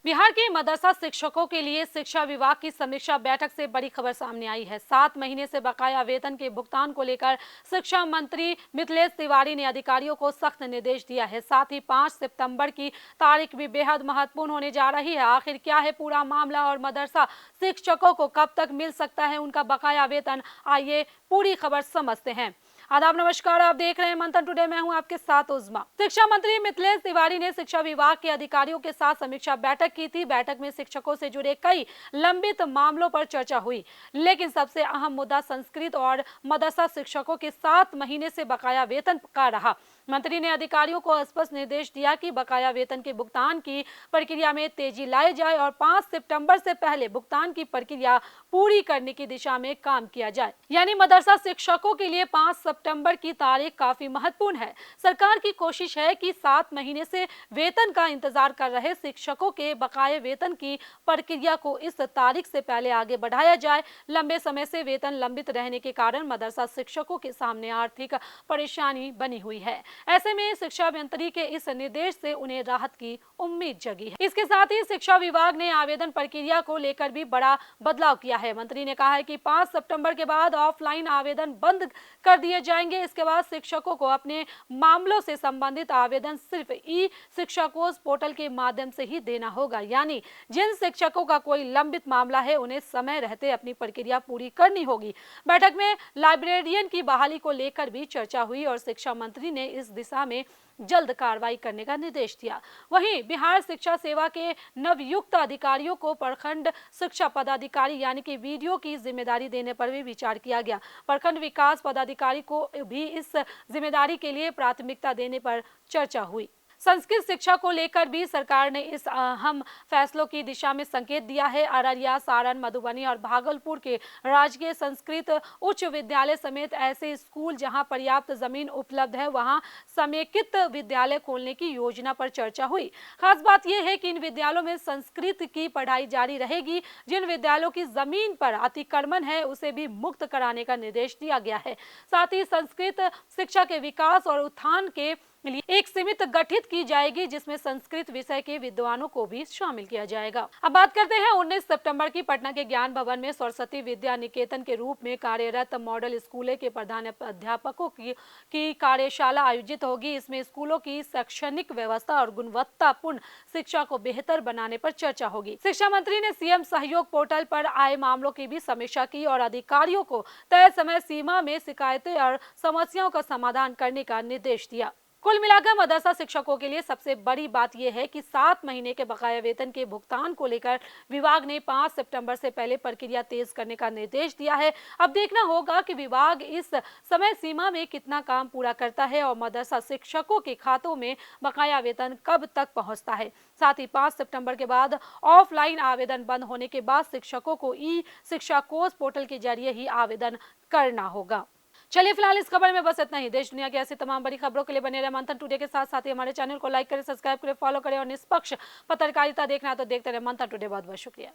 बिहार के मदरसा शिक्षकों के लिए शिक्षा विभाग की समीक्षा बैठक से बड़ी खबर सामने आई है। 7 महीने से बकाया वेतन के भुगतान को लेकर शिक्षा मंत्री मिथिलेश तिवारी ने अधिकारियों को सख्त निर्देश दिया है। साथ ही 5 सितंबर की तारीख भी बेहद महत्वपूर्ण होने जा रही है। आखिर क्या है पूरा मामला और मदरसा शिक्षकों को कब तक मिल सकता है उनका बकाया वेतन, आइए पूरी खबर समझते हैं। आदाब, नमस्कार, आप देख रहे हैं मंथन टुडे। मैं हूं आपके साथ उज़मा। शिक्षा मंत्री मिथिलेश तिवारी ने शिक्षा विभाग के अधिकारियों के साथ समीक्षा बैठक की थी। बैठक में शिक्षकों से जुड़े कई लंबित मामलों पर चर्चा हुई, लेकिन सबसे अहम मुद्दा संस्कृत और मदरसा शिक्षकों के 7 महीने से बकाया वेतन का रहा। मंत्री ने अधिकारियों को स्पष्ट निर्देश दिया कि बकाया वेतन के भुगतान की प्रक्रिया में तेजी लाई जाए और 5 सितंबर से पहले भुगतान की प्रक्रिया पूरी करने की दिशा में काम किया जाए। यानी मदरसा शिक्षकों के लिए 5 सितंबर की तारीख काफी महत्वपूर्ण है। सरकार की कोशिश है कि 7 महीने से वेतन का इंतजार कर रहे शिक्षकों के बकाये वेतन की प्रक्रिया को इस तारीख से पहले आगे बढ़ाया जाए। लंबे समय से वेतन लंबित रहने के कारण मदरसा शिक्षकों के सामने आर्थिक परेशानी बनी हुई है। ऐसे में शिक्षा मंत्री के इस निर्देश से उन्हें राहत की उम्मीद जगी है। इसके साथ ही शिक्षा विभाग ने आवेदन प्रक्रिया को लेकर भी बड़ा बदलाव किया है। मंत्री ने कहा है कि 5 सितंबर के बाद ऑफलाइन आवेदन बंद कर दिए जाएंगे। इसके बाद शिक्षकों को अपने मामलों से संबंधित आवेदन सिर्फ ई शिक्षा कोष पोर्टल के माध्यम से ही देना होगा। यानी जिन शिक्षकों का कोई लंबित मामला है उन्हें समय रहते अपनी प्रक्रिया पूरी करनी होगी। बैठक में लाइब्रेरियन की बहाली को लेकर भी चर्चा हुई और शिक्षा मंत्री ने इस दिशा में जल्द कार्रवाई करने का निर्देश दिया। वहीं बिहार शिक्षा सेवा के नवयुक्त अधिकारियों को प्रखंड शिक्षा पदाधिकारी यानी कि वीडियो की जिम्मेदारी देने पर भी विचार किया गया। प्रखंड विकास पदाधिकारी को भी इस जिम्मेदारी के लिए प्राथमिकता देने पर चर्चा हुई। संस्कृत शिक्षा को लेकर भी सरकार ने इस अहम फैसलों की दिशा में संकेत दिया है। अररिया, सारण, मधुबनी और भागलपुर के राजकीय संस्कृत उच्च विद्यालय समेत ऐसे स्कूल जहां पर्याप्त जमीन उपलब्ध है वहां समेकित विद्यालय खोलने की योजना पर चर्चा हुई। खास बात यह है कि इन विद्यालयों में संस्कृत की पढ़ाई जारी रहेगी। जिन विद्यालयों की जमीन पर अतिक्रमण है उसे भी मुक्त कराने का निर्देश दिया गया है। साथ ही संस्कृत शिक्षा के विकास और उत्थान के लिए एक समिति गठित की जाएगी जिसमें संस्कृत विषय के विद्वानों को भी शामिल किया जाएगा। अब बात करते हैं 19 सितंबर की पटना के ज्ञान भवन में सरस्वती विद्या निकेतन के रूप में कार्यरत मॉडल स्कूलों के प्रधान अध्यापकों की कार्यशाला आयोजित होगी। इसमें स्कूलों की शैक्षणिक व्यवस्था और गुणवत्तापूर्ण शिक्षा को बेहतर बनाने पर चर्चा होगी। शिक्षा मंत्री ने सीएम सहयोग पोर्टल पर आए मामलों की भी समीक्षा की और अधिकारियों को तय समय सीमा में शिकायतें और समस्याओं का समाधान करने का निर्देश दिया। कुल मिलाकर मदरसा शिक्षकों के लिए सबसे बड़ी बात यह है कि 7 महीने के बकाया वेतन के भुगतान को लेकर विभाग ने 5 सितंबर से पहले प्रक्रिया तेज करने का निर्देश दिया है। अब देखना होगा कि विभाग इस समय सीमा में कितना काम पूरा करता है और मदरसा शिक्षकों के खातों में बकाया वेतन कब तक पहुंचता है। साथ ही 5 सितंबर के बाद ऑफलाइन आवेदन बंद होने के बाद शिक्षकों को ई शिक्षा कोष पोर्टल के जरिए ही आवेदन करना होगा। चलिए फिलहाल इस खबर में बस इतना ही। देश दुनिया की ऐसी तमाम बड़ी खबरों के लिए बने रहे मंथन टुडे के साथ साथ ही हमारे चैनल को लाइक करें, सब्सक्राइब करें, फॉलो करें और निष्पक्ष पत्रकारिता देखना है तो देखते रहे मंथन टुडे। बहुत बहुत शुक्रिया।